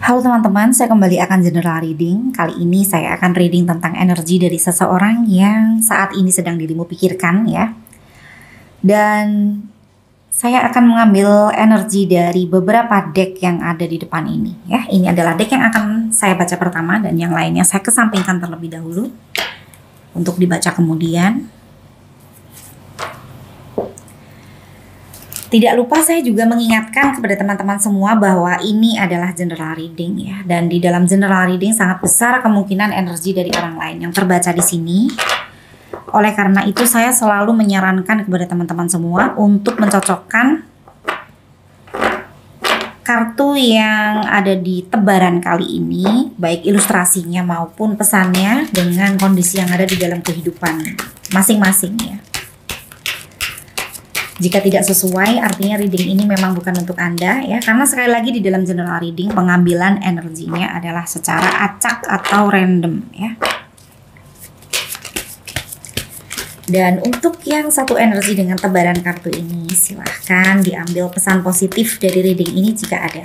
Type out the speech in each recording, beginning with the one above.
Halo teman-teman, saya kembali akan general reading. Kali ini saya akan reading tentang energi dari seseorang yang saat ini sedang dirimu pikirkan ya. Dan saya akan mengambil energi dari beberapa deck yang ada di depan ini ya. Ini adalah deck yang akan saya baca pertama dan yang lainnya saya kesampingkan terlebih dahulu untuk dibaca kemudian. Tidak lupa saya juga mengingatkan kepada teman-teman semua bahwa ini adalah general reading ya. Dan di dalam general reading sangat besar kemungkinan energi dari orang lain yang terbaca di sini. Oleh karena itu saya selalu menyarankan kepada teman-teman semua untuk mencocokkan kartu yang ada di tebaran kali ini, baik ilustrasinya maupun pesannya dengan kondisi yang ada di dalam kehidupan masing-masing ya. Jika tidak sesuai, artinya reading ini memang bukan untuk Anda ya. Karena sekali lagi di dalam general reading, pengambilan energinya adalah secara acak atau random ya. Dan untuk yang satu energi dengan tebaran kartu ini, silahkan diambil pesan positif dari reading ini jika ada.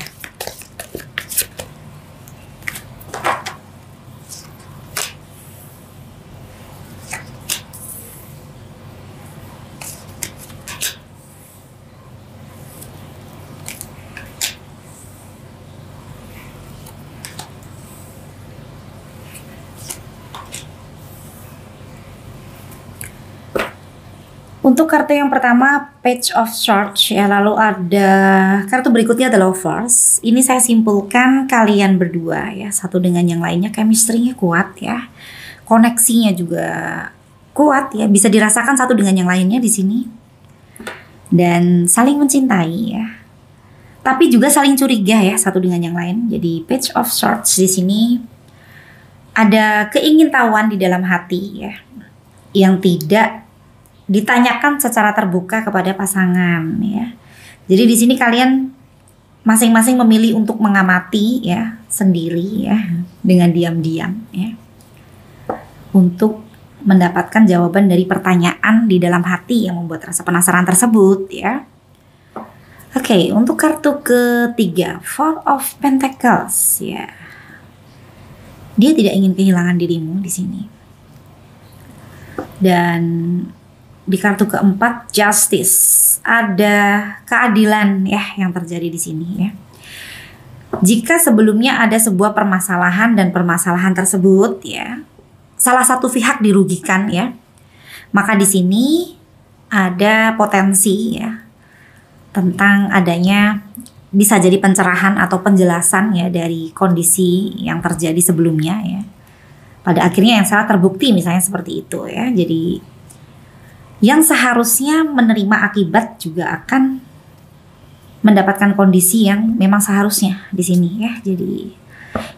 Untuk kartu yang pertama, Page of Swords ya, lalu ada kartu berikutnya The Lovers. Ini saya simpulkan kalian berdua ya, satu dengan yang lainnya chemistry-nya kuat ya. Koneksinya juga kuat ya, bisa dirasakan satu dengan yang lainnya di sini. Dan saling mencintai ya. Tapi juga saling curiga ya satu dengan yang lain. Jadi Page of Swords di sini ada keingintahuan di dalam hati ya, yang tidak ditanyakan secara terbuka kepada pasangan ya. Jadi di sini kalian masing-masing memilih untuk mengamati ya sendiri ya dengan diam-diam ya. Untuk mendapatkan jawaban dari pertanyaan di dalam hati yang membuat rasa penasaran tersebut ya. Oke, untuk kartu ketiga, Four of Pentacles ya. Dia tidak ingin kehilangan dirimu di sini. Dan di kartu keempat, Justice, ada keadilan ya yang terjadi di sini ya. Jika sebelumnya ada sebuah permasalahan dan permasalahan tersebut ya, salah satu pihak dirugikan ya, maka di sini ada potensi ya tentang adanya bisa jadi pencerahan atau penjelasan ya dari kondisi yang terjadi sebelumnya ya. Pada akhirnya yang salah terbukti misalnya seperti itu ya. Jadi yang seharusnya menerima akibat juga akan mendapatkan kondisi yang memang seharusnya di sini ya. Jadi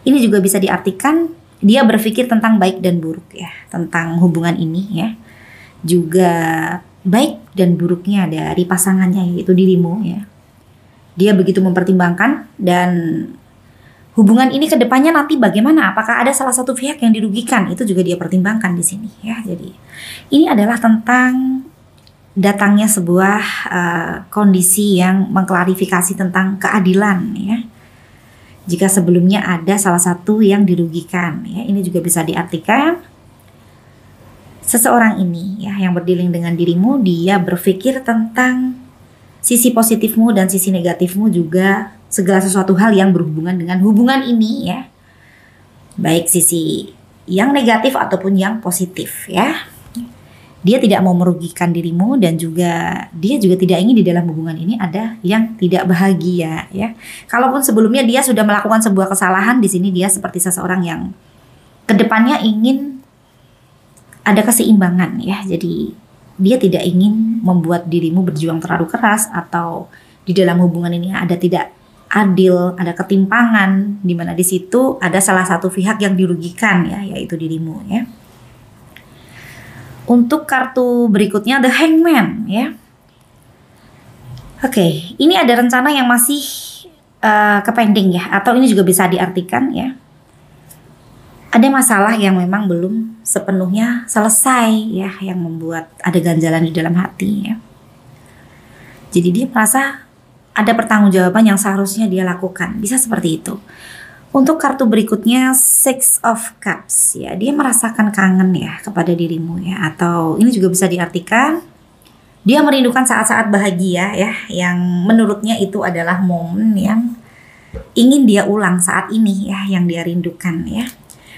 ini juga bisa diartikan dia berpikir tentang baik dan buruk ya, tentang hubungan ini ya. Juga baik dan buruknya dari pasangannya yaitu dirimu ya. Dia begitu mempertimbangkan dan hubungan ini ke depannya nanti bagaimana? Apakah ada salah satu pihak yang dirugikan? Itu juga dia pertimbangkan di sini ya. Jadi ini adalah tentang datangnya sebuah kondisi yang mengklarifikasi tentang keadilan ya. Jika sebelumnya ada salah satu yang dirugikan ya, ini juga bisa diartikan seseorang ini ya yang berdealing dengan dirimu, dia berpikir tentang sisi positifmu dan sisi negatifmu juga, segala sesuatu hal yang berhubungan dengan hubungan ini ya. Baik sisi yang negatif ataupun yang positif ya. Dia tidak mau merugikan dirimu dan juga dia juga tidak ingin di dalam hubungan ini ada yang tidak bahagia ya. Kalaupun sebelumnya dia sudah melakukan sebuah kesalahan, di sini dia seperti seseorang yang kedepannya ingin ada keseimbangan ya. Jadi dia tidak ingin membuat dirimu berjuang terlalu keras atau di dalam hubungan ini ada tidak adil, ada ketimpangan di mana di situ ada salah satu pihak yang dirugikan ya, yaitu dirimu ya. Untuk kartu berikutnya The Hangman ya. Oke, ini ada rencana yang masih kepending ya, atau ini juga bisa diartikan ya. Ada masalah yang memang belum sepenuhnya selesai ya, yang membuat ada ganjalan di dalam hati ya. Jadi dia merasa ada pertanggungjawaban yang seharusnya dia lakukan, bisa seperti itu. Untuk kartu berikutnya Six of Cups ya, dia merasakan kangen ya kepada dirimu ya, atau ini juga bisa diartikan dia merindukan saat-saat bahagia ya, yang menurutnya itu adalah momen yang ingin dia ulang saat ini ya, yang dia rindukan ya.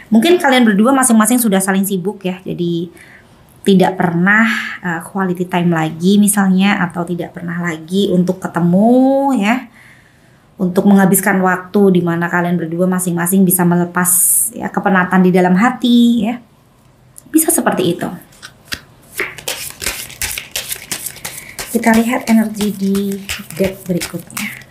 Mungkin kalian berdua masing-masing sudah saling sibuk ya, jadi tidak pernah quality time lagi misalnya, atau tidak pernah lagi untuk ketemu ya, untuk menghabiskan waktu di mana kalian berdua masing-masing bisa melepas ya kepenatan di dalam hati ya. Bisa seperti itu. Kita lihat energi di deck berikutnya.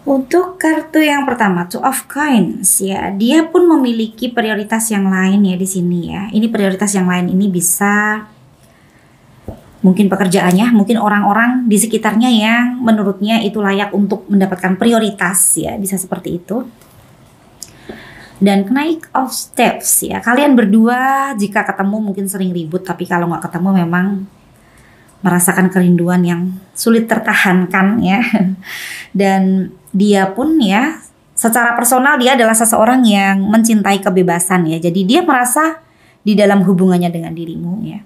Untuk kartu yang pertama, Two of Coins ya, dia pun memiliki prioritas yang lain ya di sini ya. Ini prioritas yang lain ini bisa mungkin pekerjaannya, mungkin orang-orang di sekitarnya yang menurutnya itu layak untuk mendapatkan prioritas ya, bisa seperti itu. Dan Knight of Steps ya, kalian berdua jika ketemu mungkin sering ribut, tapi kalau nggak ketemu memang merasakan kerinduan yang sulit tertahankan ya. Dan dia pun ya secara personal dia adalah seseorang yang mencintai kebebasan ya. Jadi dia merasa di dalam hubungannya dengan dirimu ya,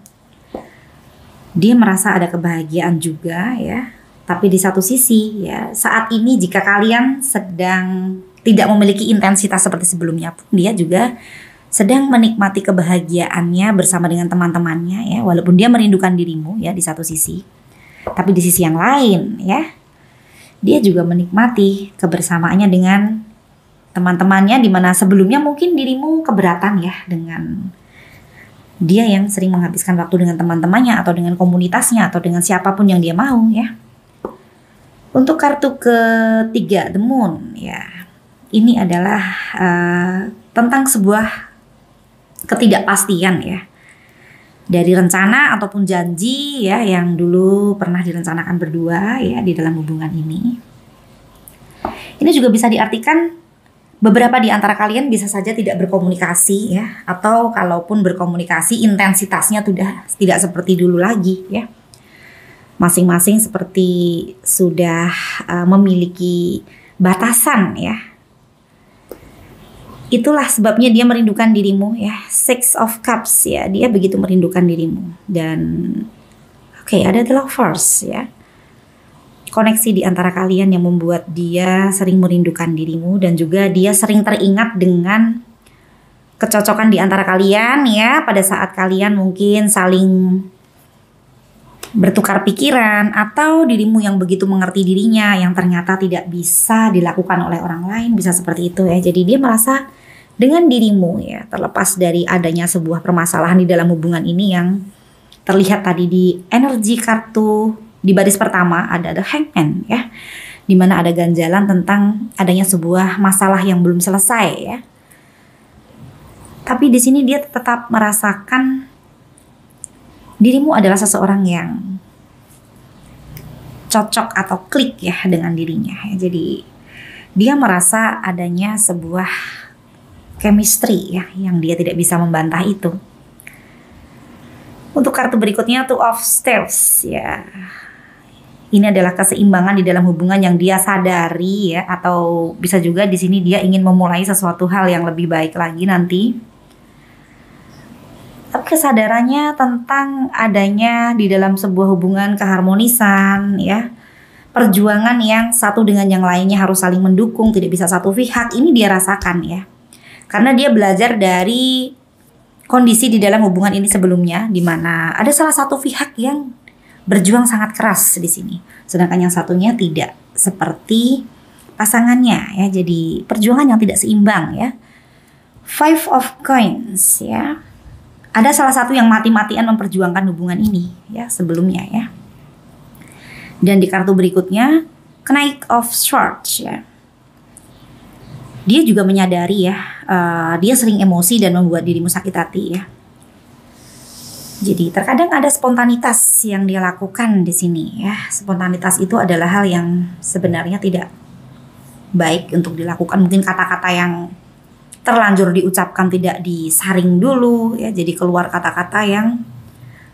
dia merasa ada kebahagiaan juga ya. Tapi di satu sisi ya, saat ini jika kalian sedang tidak memiliki intensitas seperti sebelumnya pun, dia juga sedang menikmati kebahagiaannya bersama dengan teman-temannya ya. Walaupun dia merindukan dirimu ya di satu sisi, tapi di sisi yang lain ya, dia juga menikmati kebersamaannya dengan teman-temannya, di mana sebelumnya mungkin dirimu keberatan ya dengan dia yang sering menghabiskan waktu dengan teman-temannya atau dengan komunitasnya atau dengan siapapun yang dia mau ya. Untuk kartu ketiga, The Moon ya, ini adalah tentang sebuah ketidakpastian ya, dari rencana ataupun janji ya yang dulu pernah direncanakan berdua ya di dalam hubungan ini. Ini juga bisa diartikan beberapa di antara kalian bisa saja tidak berkomunikasi ya, atau kalaupun berkomunikasi intensitasnya sudah tidak seperti dulu lagi ya. Masing-masing seperti sudah memiliki batasan ya. Itulah sebabnya dia merindukan dirimu ya. Six of Cups ya, dia begitu merindukan dirimu. Dan oke, ada The Lovers ya. Koneksi di antara kalian yang membuat dia sering merindukan dirimu, dan juga dia sering teringat dengan kecocokan di antara kalian ya, pada saat kalian mungkin saling bertukar pikiran, atau dirimu yang begitu mengerti dirinya yang ternyata tidak bisa dilakukan oleh orang lain, bisa seperti itu ya. Jadi dia merasa dengan dirimu ya, terlepas dari adanya sebuah permasalahan di dalam hubungan ini yang terlihat tadi di energi kartu di baris pertama ada The Hangman ya, dimana ada ganjalan tentang adanya sebuah masalah yang belum selesai ya. Tapi di sini dia tetap merasakan dirimu adalah seseorang yang cocok atau klik ya dengan dirinya ya. Jadi dia merasa adanya sebuah chemistry ya yang dia tidak bisa membantah itu. Untuk kartu berikutnya Two of Steps ya. Ini adalah keseimbangan di dalam hubungan yang dia sadari ya, atau bisa juga di sini dia ingin memulai sesuatu hal yang lebih baik lagi nanti. Tapi kesadarannya tentang adanya di dalam sebuah hubungan keharmonisan ya, perjuangan yang satu dengan yang lainnya harus saling mendukung, tidak bisa satu pihak, ini dia rasakan ya. Karena dia belajar dari kondisi di dalam hubungan ini sebelumnya, di mana ada salah satu pihak yang berjuang sangat keras di sini, sedangkan yang satunya tidak seperti pasangannya ya. Jadi perjuangan yang tidak seimbang ya. Five of Coins ya. ada salah satu yang mati-matian memperjuangkan hubungan ini ya sebelumnya ya. Dan di kartu berikutnya Knight of Swords ya. Dia juga menyadari ya, dia sering emosi dan membuat dirimu sakit hati ya. Jadi terkadang ada spontanitas yang dia lakukan di sini ya. Spontanitas itu adalah hal yang sebenarnya tidak baik untuk dilakukan. Mungkin kata-kata yang terlanjur diucapkan tidak disaring dulu ya. Jadi keluar kata-kata yang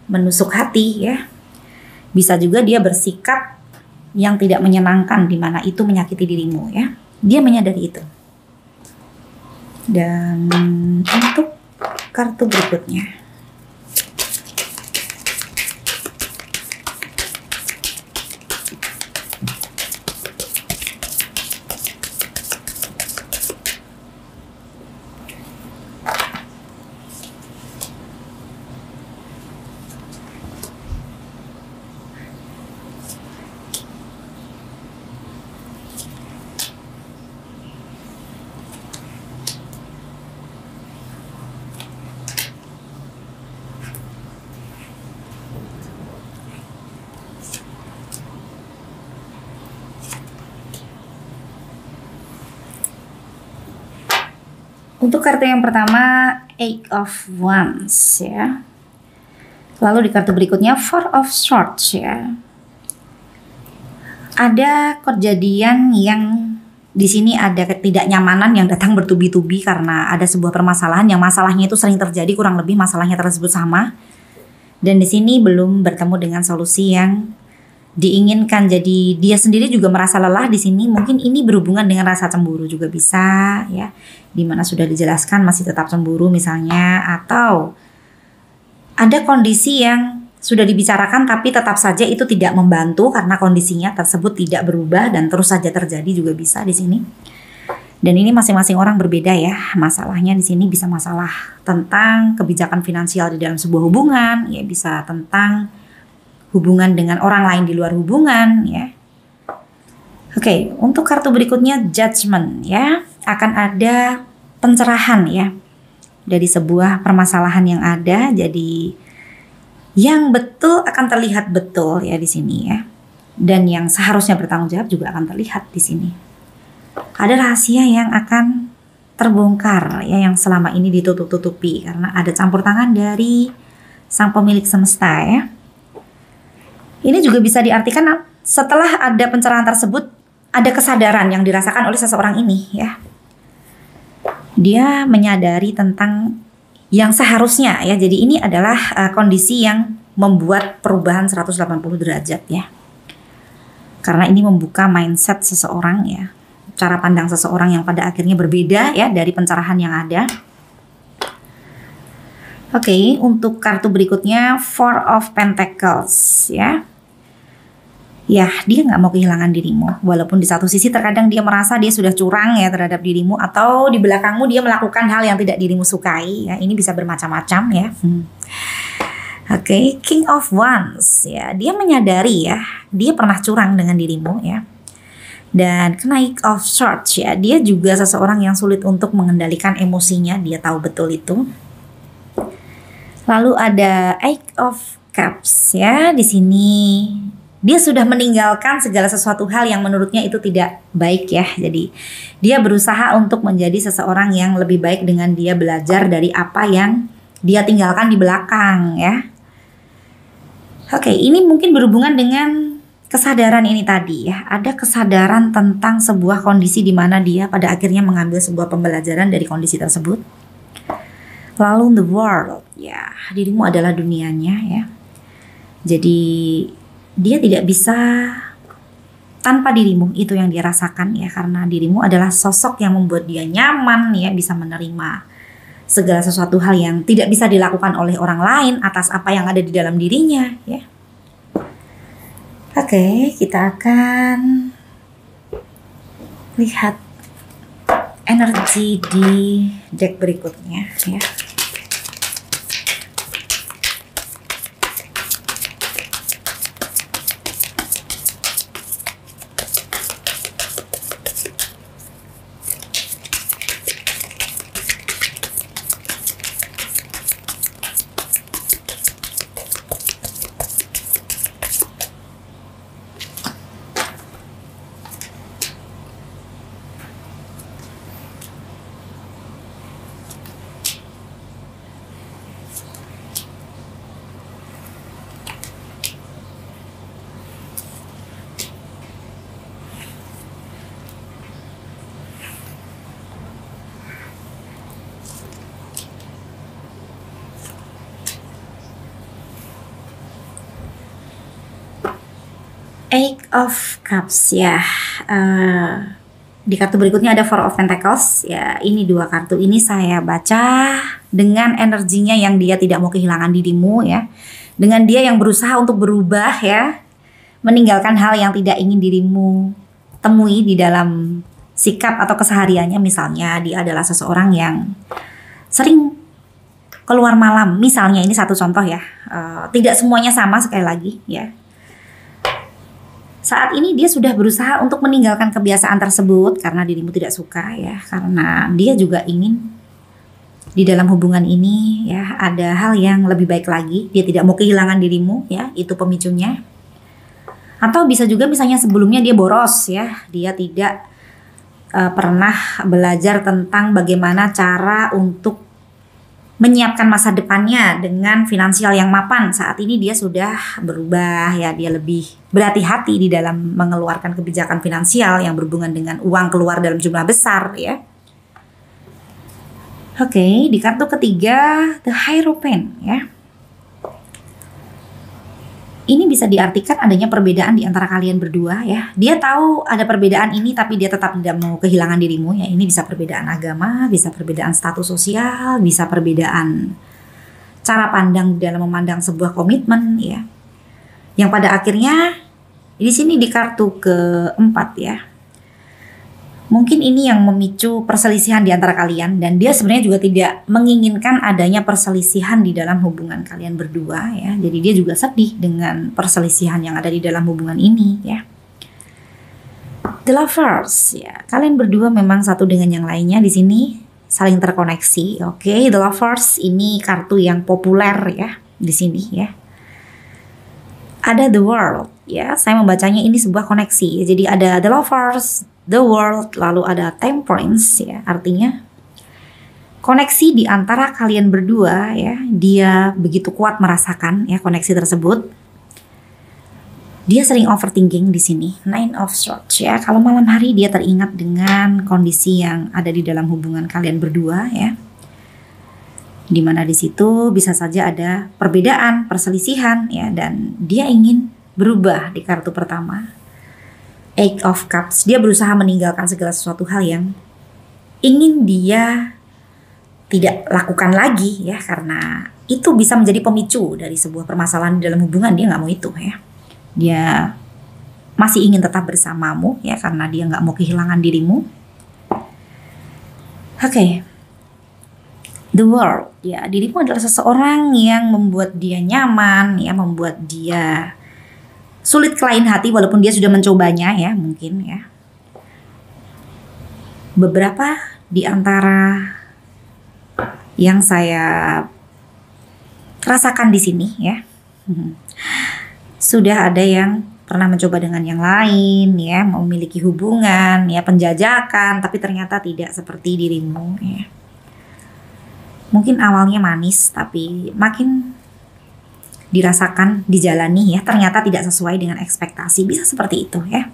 menusuk hati ya. Bisa juga dia bersikap yang tidak menyenangkan di mana itu menyakiti dirimu ya. Dia menyadari itu. Dan untuk kartu berikutnya. Untuk kartu yang pertama, Eight of Wands ya. Lalu di kartu berikutnya, Four of Swords ya. Ada kejadian yang di sini ada ketidaknyamanan yang datang bertubi-tubi karena ada sebuah permasalahan yang masalahnya itu sering terjadi, kurang lebih masalahnya tersebut sama. Dan di sini belum bertemu dengan solusi yang diinginkan. Jadi dia sendiri juga merasa lelah di sini. Mungkin ini berhubungan dengan rasa cemburu juga bisa ya. Dimana sudah dijelaskan masih tetap cemburu misalnya, atau ada kondisi yang sudah dibicarakan tapi tetap saja itu tidak membantu karena kondisinya tersebut tidak berubah dan terus saja terjadi juga bisa di sini. Dan ini masing-masing orang berbeda ya. Masalahnya di sini bisa masalah tentang kebijakan finansial di dalam sebuah hubungan, ya bisa tentang hubungan dengan orang lain di luar hubungan ya. Oke, untuk kartu berikutnya Judgment ya. Akan ada pencerahan ya dari sebuah permasalahan yang ada. Jadi yang betul akan terlihat betul ya di sini ya. Dan yang seharusnya bertanggung jawab juga akan terlihat di sini. Ada rahasia yang akan terbongkar ya, yang selama ini ditutup-tutupi karena ada campur tangan dari sang pemilik semesta ya. Ini juga bisa diartikan setelah ada pencerahan tersebut ada kesadaran yang dirasakan oleh seseorang ini ya. Dia menyadari tentang yang seharusnya ya. Jadi ini adalah kondisi yang membuat perubahan 180 derajat ya. Karena ini membuka mindset seseorang ya. Cara pandang seseorang yang pada akhirnya berbeda ya dari pencerahan yang ada. Oke, untuk kartu berikutnya Four of Pentacles ya. Ya, dia nggak mau kehilangan dirimu. Walaupun di satu sisi terkadang dia merasa dia sudah curang ya terhadap dirimu, atau di belakangmu dia melakukan hal yang tidak dirimu sukai ya. Ini bisa bermacam-macam ya. Oke, King of Wands ya. Dia menyadari ya, dia pernah curang dengan dirimu ya. Dan Knight of Swords ya. Dia juga seseorang yang sulit untuk mengendalikan emosinya. Dia tahu betul itu. Lalu ada Eight of Cups ya. Di sini dia sudah meninggalkan segala sesuatu hal yang menurutnya itu tidak baik ya. Jadi dia berusaha untuk menjadi seseorang yang lebih baik dengan dia belajar dari apa yang dia tinggalkan di belakang ya. Oke, ini mungkin berhubungan dengan kesadaran ini tadi ya. Ada kesadaran tentang sebuah kondisi di mana dia pada akhirnya mengambil sebuah pembelajaran dari kondisi tersebut. Lalu the world ya, dirimu adalah dunianya ya. Jadi dia tidak bisa tanpa dirimu, itu yang dia rasakan ya, karena dirimu adalah sosok yang membuat dia nyaman ya, bisa menerima segala sesuatu hal yang tidak bisa dilakukan oleh orang lain atas apa yang ada di dalam dirinya ya. Oke, kita akan lihat energi di deck berikutnya ya. Eight of Cups ya. Di kartu berikutnya ada Four of Pentacles ya. Ini dua kartu ini saya baca dengan energinya yang dia tidak mau kehilangan dirimu ya. Dengan dia yang berusaha untuk berubah ya. Meninggalkan hal yang tidak ingin dirimu temui di dalam sikap atau kesehariannya. Misalnya dia adalah seseorang yang sering keluar malam. Misalnya ini satu contoh ya. Tidak semuanya sama sekali lagi ya. Saat ini dia sudah berusaha untuk meninggalkan kebiasaan tersebut karena dirimu tidak suka ya, karena dia juga ingin di dalam hubungan ini ya ada hal yang lebih baik lagi. Dia tidak mau kehilangan dirimu ya, itu pemicunya. Atau bisa juga misalnya sebelumnya dia boros ya, dia tidak pernah belajar tentang bagaimana cara untuk menyiapkan masa depannya dengan finansial yang mapan. Saat ini dia sudah berubah ya, dia lebih berhati-hati di dalam mengeluarkan kebijakan finansial yang berhubungan dengan uang keluar dalam jumlah besar ya. Oke, di kartu ketiga The Hierophant ya. Ini bisa diartikan adanya perbedaan di antara kalian berdua ya. Dia tahu ada perbedaan ini tapi dia tetap tidak mau kehilangan dirimu ya. Ini bisa perbedaan agama, bisa perbedaan status sosial, bisa perbedaan cara pandang dalam memandang sebuah komitmen ya. Yang pada akhirnya di sini di kartu keempat ya. Mungkin ini yang memicu perselisihan di antara kalian dan dia sebenarnya juga tidak menginginkan adanya perselisihan di dalam hubungan kalian berdua ya. Jadi dia juga sedih dengan perselisihan yang ada di dalam hubungan ini ya. The Lovers ya. Kalian berdua memang satu dengan yang lainnya di sini saling terkoneksi. Oke, The Lovers ini kartu yang populer ya di sini ya. Ada The World ya. Saya membacanya ini sebuah koneksi. Jadi ada The Lovers, The World, lalu ada Temperance ya, artinya koneksi di antara kalian berdua ya. Dia begitu kuat merasakan ya koneksi tersebut. Dia sering overthinking di sini. Nine of Swords ya. Kalau malam hari dia teringat dengan kondisi yang ada di dalam hubungan kalian berdua ya. Dimana di situ bisa saja ada perbedaan, perselisihan ya, dan dia ingin berubah di kartu pertama. Eight of Cups, dia berusaha meninggalkan segala sesuatu hal yang ingin dia tidak lakukan lagi ya, karena itu bisa menjadi pemicu dari sebuah permasalahan di dalam hubungan. Dia nggak mau itu ya, dia masih ingin tetap bersamamu ya, karena dia nggak mau kehilangan dirimu. Oke. The World ya, dirimu adalah seseorang yang membuat dia nyaman ya, membuat dia sulit kelain hati walaupun dia sudah mencobanya ya, mungkin ya. Beberapa di antara yang saya rasakan di sini ya. Sudah ada yang pernah mencoba dengan yang lain ya, memiliki hubungan ya, penjajakan, tapi ternyata tidak seperti dirimu ya. Mungkin awalnya manis tapi makin dirasakan, dijalani ya, ternyata tidak sesuai dengan ekspektasi. Bisa seperti itu ya.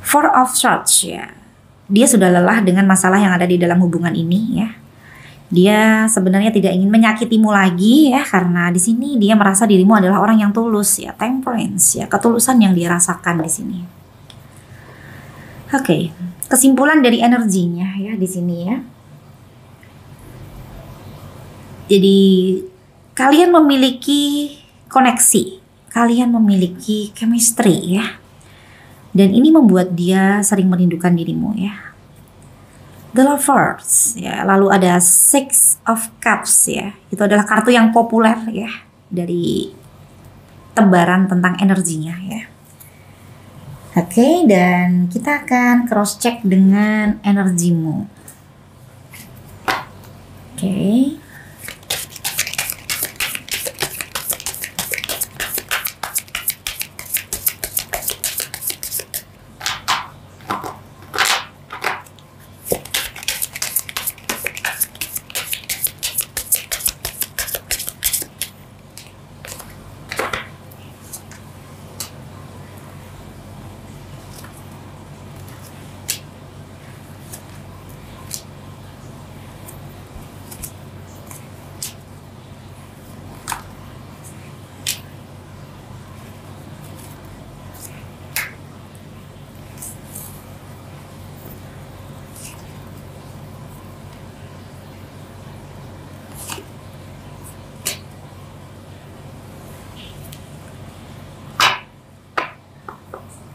Four of Swords ya. Dia sudah lelah dengan masalah yang ada di dalam hubungan ini ya. Dia sebenarnya tidak ingin menyakitimu lagi ya, karena di sini dia merasa dirimu adalah orang yang tulus ya. Temperance ya, ketulusan yang dia rasakan di sini. Oke, kesimpulan dari energinya ya di sini ya. Jadi kalian memiliki koneksi, kalian memiliki chemistry ya. Dan ini membuat dia sering merindukan dirimu ya. The Lovers ya, lalu ada Six of Cups ya. Itu adalah kartu yang populer ya dari tebaran tentang energinya ya. Oke, dan kita akan cross check dengan energimu. Oke.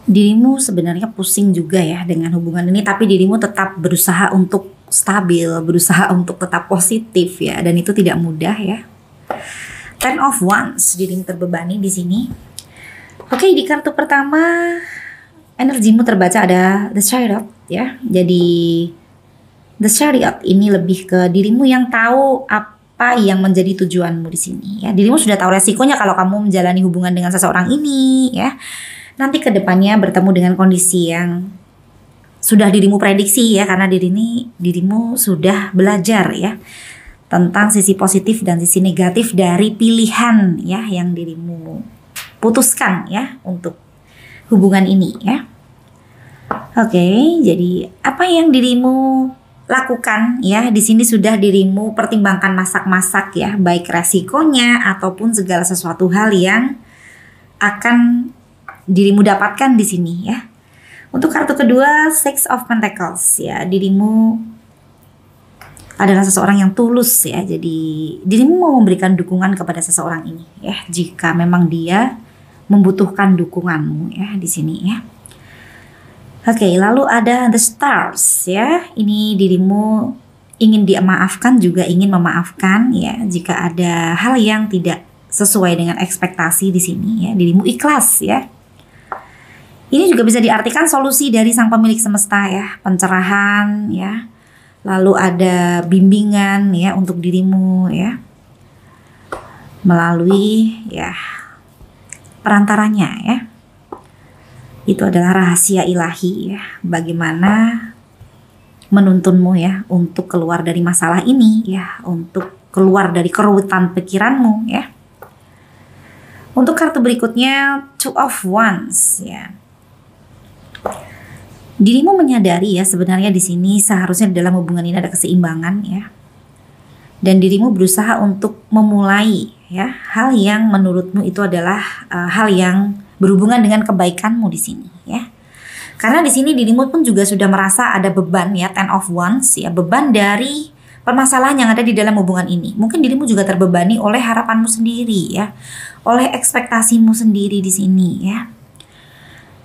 dirimu sebenarnya pusing juga ya dengan hubungan ini, tapi dirimu tetap berusaha untuk stabil, berusaha untuk tetap positif ya, dan itu tidak mudah ya. Ten of Wands, dirimu terbebani di sini. Oke, di kartu pertama energimu terbaca ada The Chariot ya. Jadi The Chariot ini lebih ke dirimu yang tahu apa yang menjadi tujuanmu di sini ya. Dirimu sudah tahu resikonya kalau kamu menjalani hubungan dengan seseorang ini ya. Nanti ke depannya bertemu dengan kondisi yang sudah dirimu prediksi ya, karena dirimu sudah belajar ya tentang sisi positif dan sisi negatif dari pilihan ya yang dirimu putuskan ya untuk hubungan ini ya. Oke, jadi apa yang dirimu lakukan ya di sini sudah dirimu pertimbangkan masak-masak ya, baik resikonya ataupun segala sesuatu hal yang akan dirimu dapatkan di sini ya. Untuk kartu kedua, Six of Pentacles ya, dirimu adalah seseorang yang tulus ya. Jadi dirimu mau memberikan dukungan kepada seseorang ini ya, jika memang dia membutuhkan dukunganmu ya di sini ya. Oke, lalu ada The Stars ya. Ini dirimu ingin dimaafkan juga ingin memaafkan ya, jika ada hal yang tidak sesuai dengan ekspektasi di sini ya. Dirimu ikhlas ya. Ini juga bisa diartikan solusi dari sang pemilik semesta ya, pencerahan ya. Lalu ada bimbingan ya untuk dirimu ya, melalui ya perantaranya ya. Itu adalah rahasia ilahi ya, bagaimana menuntunmu ya untuk keluar dari masalah ini ya, untuk keluar dari keruwetan pikiranmu ya. Untuk kartu berikutnya, Two of Wands ya. Dirimu menyadari ya sebenarnya di sini seharusnya dalam hubungan ini ada keseimbangan ya. Dan dirimu berusaha untuk memulai ya hal yang menurutmu itu adalah hal yang berhubungan dengan kebaikanmu di sini ya. Karena di sini dirimu pun juga sudah merasa ada beban ya, Ten of Wands ya, beban dari permasalahan yang ada di dalam hubungan ini. Mungkin dirimu juga terbebani oleh harapanmu sendiri ya, oleh ekspektasimu sendiri di sini ya.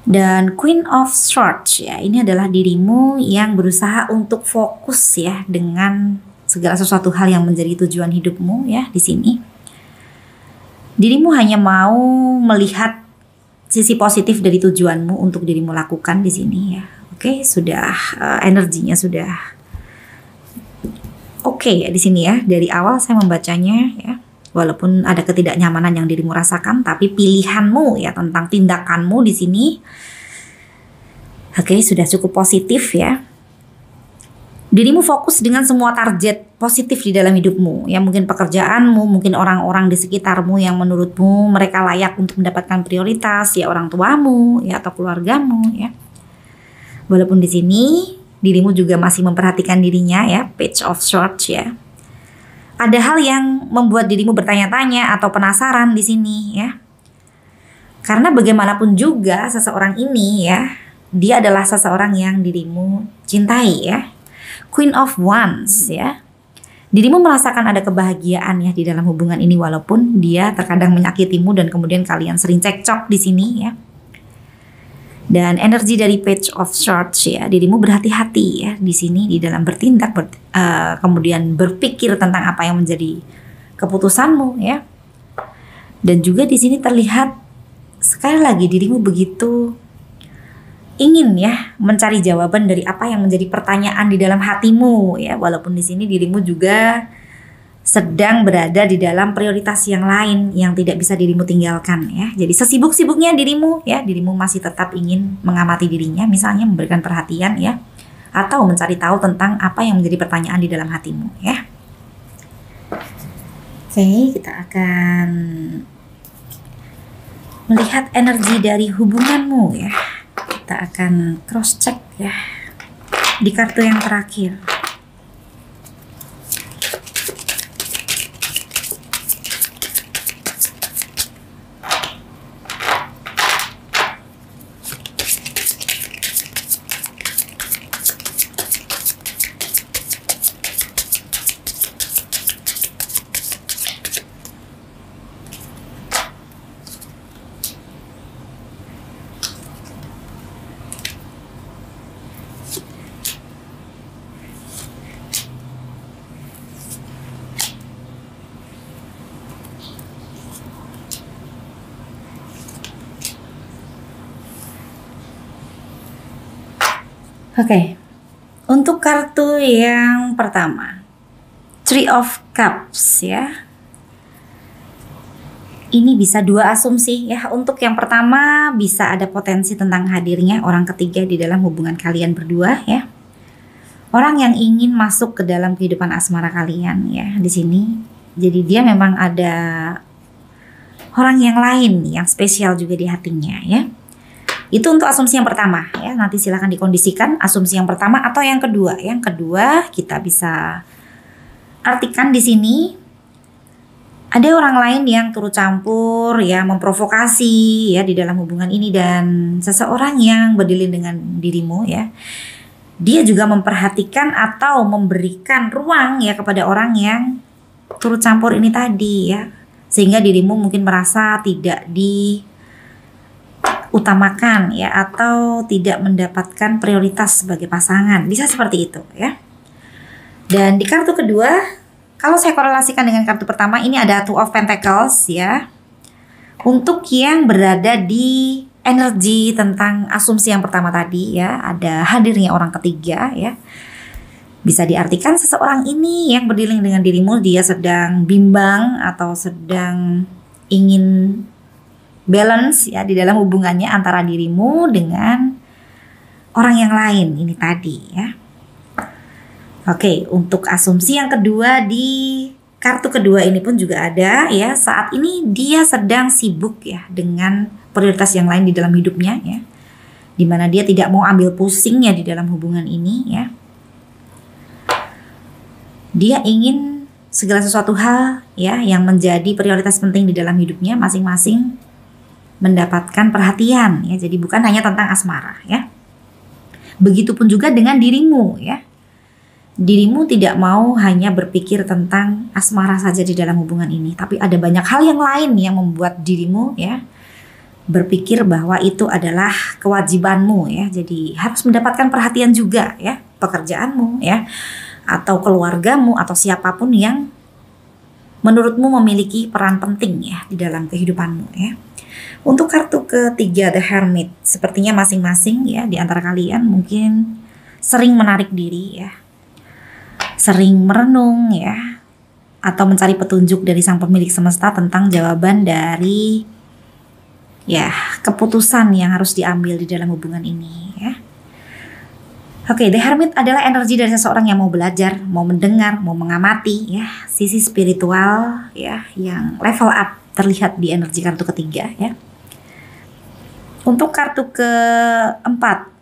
Dan Queen of Swords ya, ini adalah dirimu yang berusaha untuk fokus ya dengan segala sesuatu hal yang menjadi tujuan hidupmu ya di sini. Dirimu hanya mau melihat sisi positif dari tujuanmu untuk dirimu lakukan di sini ya. Oke, sudah energinya sudah oke ya di sini ya. Dari awal saya membacanya ya. Walaupun ada ketidaknyamanan yang dirimu rasakan, tapi pilihanmu ya tentang tindakanmu di sini, oke, sudah cukup positif ya. Dirimu fokus dengan semua target positif di dalam hidupmu, ya mungkin pekerjaanmu, mungkin orang-orang di sekitarmu yang menurutmu mereka layak untuk mendapatkan prioritas, ya orang tuamu, ya atau keluargamu, ya. Walaupun di sini dirimu juga masih memperhatikan dirinya, ya, Page of Swords ya. Ada hal yang membuat dirimu bertanya-tanya atau penasaran di sini ya. Karena bagaimanapun juga seseorang ini ya, dia adalah seseorang yang dirimu cintai ya. Queen of Wands ya. Dirimu merasakan ada kebahagiaan ya di dalam hubungan ini walaupun dia terkadang menyakitimu dan kemudian kalian sering cekcok di sini ya. Dan energi dari Page of Swords ya, dirimu berhati-hati ya di sini di dalam bertindak, kemudian berpikir tentang apa yang menjadi keputusanmu ya. Dan juga di sini terlihat sekali lagi dirimu begitu ingin ya mencari jawaban dari apa yang menjadi pertanyaan di dalam hatimu ya, walaupun di sini dirimu juga sedang berada di dalam prioritas yang lain yang tidak bisa dirimu tinggalkan ya. Jadi sesibuk-sibuknya dirimu ya, dirimu masih tetap ingin mengamati dirinya, misalnya memberikan perhatian ya, atau mencari tahu tentang apa yang menjadi pertanyaan di dalam hatimu ya. Oke, kita akan melihat energi dari hubunganmu ya. Kita akan cross check ya di kartu yang terakhir. Oke, untuk kartu yang pertama, Three of Cups ya. Ini bisa dua asumsi ya. Untuk yang pertama bisa ada potensi tentang hadirnya orang ketiga di dalam hubungan kalian berdua ya. Orang yang ingin masuk ke dalam kehidupan asmara kalian ya di sini. Jadi dia memang ada orang yang lain yang spesial juga di hatinya ya. Itu untuk asumsi yang pertama ya. Nanti silakan dikondisikan asumsi yang pertama atau yang kedua. Yang kedua kita bisa artikan di sini ada orang lain yang turut campur ya, memprovokasi ya di dalam hubungan ini, dan seseorang yang berdilin dengan dirimu ya. Dia juga memperhatikan atau memberikan ruang ya kepada orang yang turut campur ini tadi ya. Sehingga dirimu mungkin merasa tidak diutamakan ya, atau tidak mendapatkan prioritas sebagai pasangan. Bisa seperti itu ya. Dan di kartu kedua, kalau saya korelasikan dengan kartu pertama, ini ada Two of Pentacles ya. Untuk yang berada di energi tentang asumsi yang pertama tadi ya, ada hadirnya orang ketiga ya. Bisa diartikan seseorang ini yang berdilin dengan dirimu, dia sedang bimbang atau sedang ingin balance ya di dalam hubungannya antara dirimu dengan orang yang lain ini tadi ya. Oke, untuk asumsi yang kedua di kartu kedua ini pun juga ada ya. Saat ini dia sedang sibuk ya dengan prioritas yang lain di dalam hidupnya ya. Dimana dia tidak mau ambil pusing ya di dalam hubungan ini ya. Dia ingin segala sesuatu hal ya yang menjadi prioritas penting di dalam hidupnya masing-masing mendapatkan perhatian ya. Jadi bukan hanya tentang asmara ya. Begitupun juga dengan dirimu ya. Dirimu tidak mau hanya berpikir tentang asmara saja di dalam hubungan ini, tapi ada banyak hal yang lain yang membuat dirimu ya berpikir bahwa itu adalah kewajibanmu ya. Jadi harus mendapatkan perhatian juga ya, pekerjaanmu ya, atau keluargamu atau siapapun yang menurutmu memiliki peran penting ya di dalam kehidupanmu ya. Untuk kartu ketiga The Hermit, sepertinya masing-masing ya di antara kalian mungkin sering menarik diri ya. Sering merenung ya, atau mencari petunjuk dari sang pemilik semesta tentang jawaban dari ya keputusan yang harus diambil di dalam hubungan ini ya. Oke, The Hermit adalah energi dari seseorang yang mau belajar, mau mendengar, mau mengamati ya, sisi spiritual ya yang level up terlihat di energi kartu ketiga ya. Untuk kartu keempat,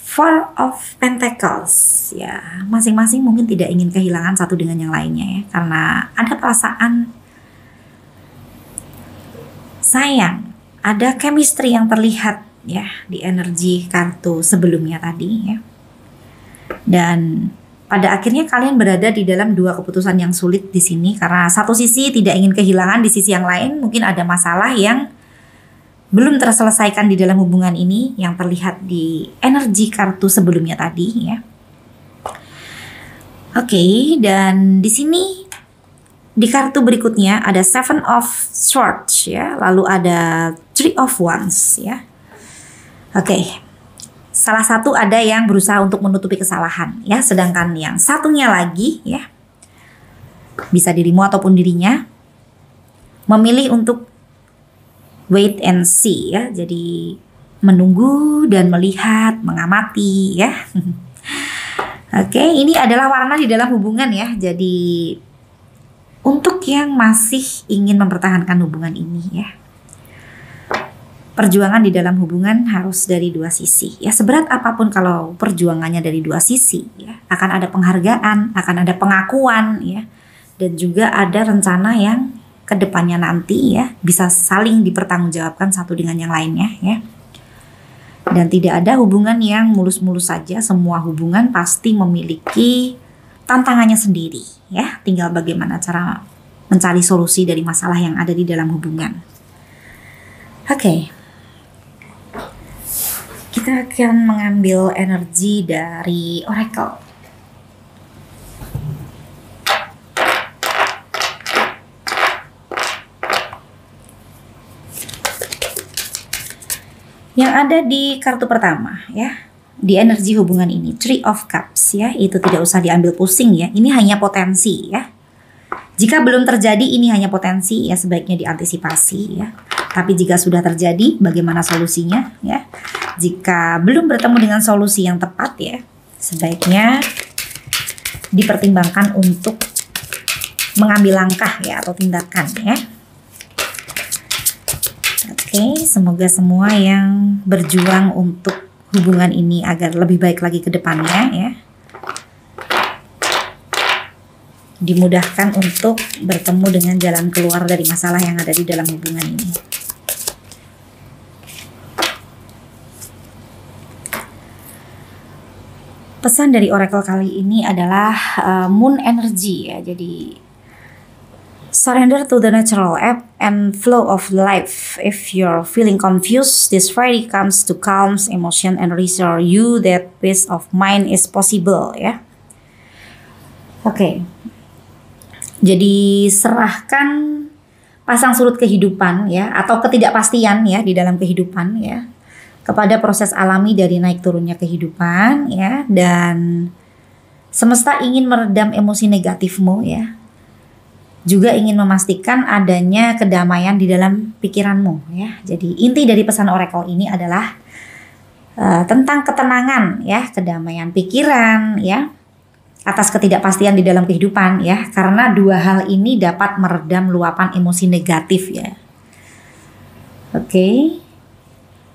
Four of Pentacles ya, masing-masing mungkin tidak ingin kehilangan satu dengan yang lainnya ya, karena ada perasaan sayang, ada chemistry yang terlihat ya di energi kartu sebelumnya tadi ya. Dan pada akhirnya kalian berada di dalam dua keputusan yang sulit di sini, karena satu sisi tidak ingin kehilangan, di sisi yang lain mungkin ada masalah yang belum terselesaikan di dalam hubungan ini yang terlihat di energi kartu sebelumnya tadi ya. Oke, dan di sini di kartu berikutnya ada Seven of Swords ya, lalu ada Three of Wands ya. Oke. Salah satu ada yang berusaha untuk menutupi kesalahan ya, sedangkan yang satunya lagi ya, bisa dirimu ataupun dirinya, memilih untuk wait and see ya, jadi menunggu dan melihat, mengamati ya. Oke, ini adalah warna di dalam hubungan ya. Jadi untuk yang masih ingin mempertahankan hubungan ini ya, perjuangan di dalam hubungan harus dari dua sisi ya. Seberat apapun kalau perjuangannya dari dua sisi ya, akan ada penghargaan, akan ada pengakuan ya, dan juga ada rencana yang kedepannya nanti ya bisa saling dipertanggungjawabkan satu dengan yang lainnya ya. Dan tidak ada hubungan yang mulus-mulus saja, semua hubungan pasti memiliki tantangannya sendiri ya. Tinggal bagaimana cara mencari solusi dari masalah yang ada di dalam hubungan. Oke. Kita akan mengambil energi dari Oracle. Yang ada di kartu pertama ya, di energi hubungan ini. Three of Cups ya, itu tidak usah diambil pusing ya. Ini hanya potensi ya. Jika belum terjadi, ini hanya potensi ya, sebaiknya diantisipasi ya. Tapi jika sudah terjadi, bagaimana solusinya ya? Jika belum bertemu dengan solusi yang tepat ya, sebaiknya dipertimbangkan untuk mengambil langkah ya, atau tindakan ya. Oke, semoga semua yang berjuang untuk hubungan ini agar lebih baik lagi ke depannya ya, dimudahkan untuk bertemu dengan jalan keluar dari masalah yang ada di dalam hubungan ini. Pesan dari oracle kali ini adalah moon energy ya. Jadi surrender to the natural ebb and flow of life. If you're feeling confused, this Friday comes to calm emotion and reassure you that peace of mind is possible ya. Oke. Jadi serahkan pasang surut kehidupan ya, atau ketidakpastian ya di dalam kehidupan ya, kepada proses alami dari naik turunnya kehidupan ya, dan semesta ingin meredam emosi negatifmu ya. Juga ingin memastikan adanya kedamaian di dalam pikiranmu ya. Jadi inti dari pesan oracle ini adalah tentang ketenangan ya, kedamaian pikiran ya, atas ketidakpastian di dalam kehidupan ya. Karena dua hal ini dapat meredam luapan emosi negatif ya. Oke.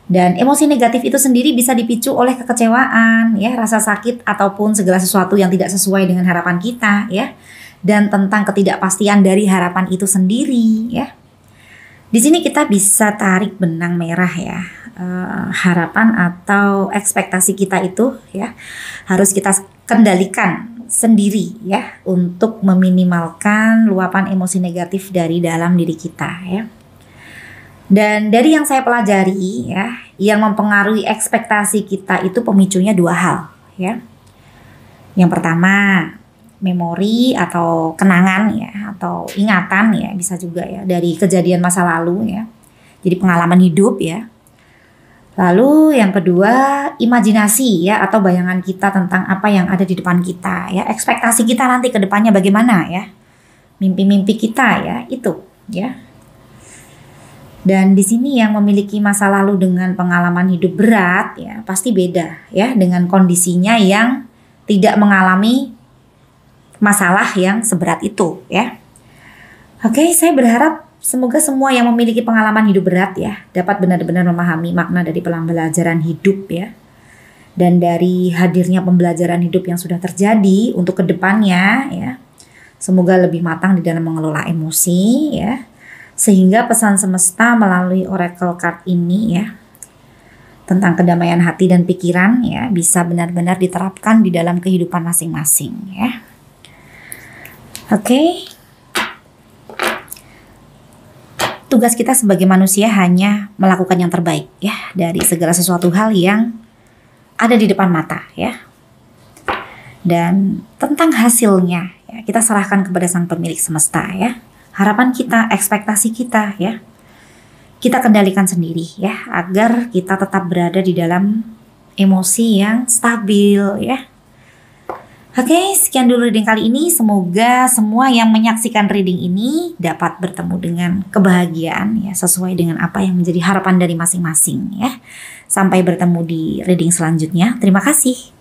Dan emosi negatif itu sendiri bisa dipicu oleh kekecewaan ya, rasa sakit ataupun segala sesuatu yang tidak sesuai dengan harapan kita ya. Dan tentang ketidakpastian dari harapan itu sendiri ya. Di sini kita bisa tarik benang merah ya, harapan atau ekspektasi kita itu ya harus kita kendalikan sendiri ya, untuk meminimalkan luapan emosi negatif dari dalam diri kita ya. Dan dari yang saya pelajari ya, yang mempengaruhi ekspektasi kita itu pemicunya dua hal ya. Yang pertama, memori atau kenangan ya, atau ingatan ya, bisa juga ya, dari kejadian masa lalu ya. Jadi pengalaman hidup ya. Lalu yang kedua, imajinasi ya, atau bayangan kita tentang apa yang ada di depan kita ya. Ekspektasi kita nanti ke depannya bagaimana ya. Mimpi-mimpi kita ya, itu ya. Dan di sini yang memiliki masa lalu dengan pengalaman hidup berat ya, pasti beda ya dengan kondisinya yang tidak mengalami masalah yang seberat itu ya. Oke, saya berharap semoga semua yang memiliki pengalaman hidup berat ya dapat benar-benar memahami makna dari pembelajaran hidup ya. Dan dari hadirnya pembelajaran hidup yang sudah terjadi untuk kedepannya ya, semoga lebih matang di dalam mengelola emosi ya. Sehingga pesan semesta melalui oracle card ini ya, tentang kedamaian hati dan pikiran ya, bisa benar-benar diterapkan di dalam kehidupan masing-masing ya. Oke. Tugas kita sebagai manusia hanya melakukan yang terbaik ya dari segala sesuatu hal yang ada di depan mata ya. Dan tentang hasilnya ya, kita serahkan kepada sang pemilik semesta ya. Harapan kita, ekspektasi kita ya, kita kendalikan sendiri ya, agar kita tetap berada di dalam emosi yang stabil ya. Oke, sekian dulu reading kali ini. Semoga semua yang menyaksikan reading ini dapat bertemu dengan kebahagiaan ya, sesuai dengan apa yang menjadi harapan dari masing-masing ya. Sampai bertemu di reading selanjutnya. Terima kasih.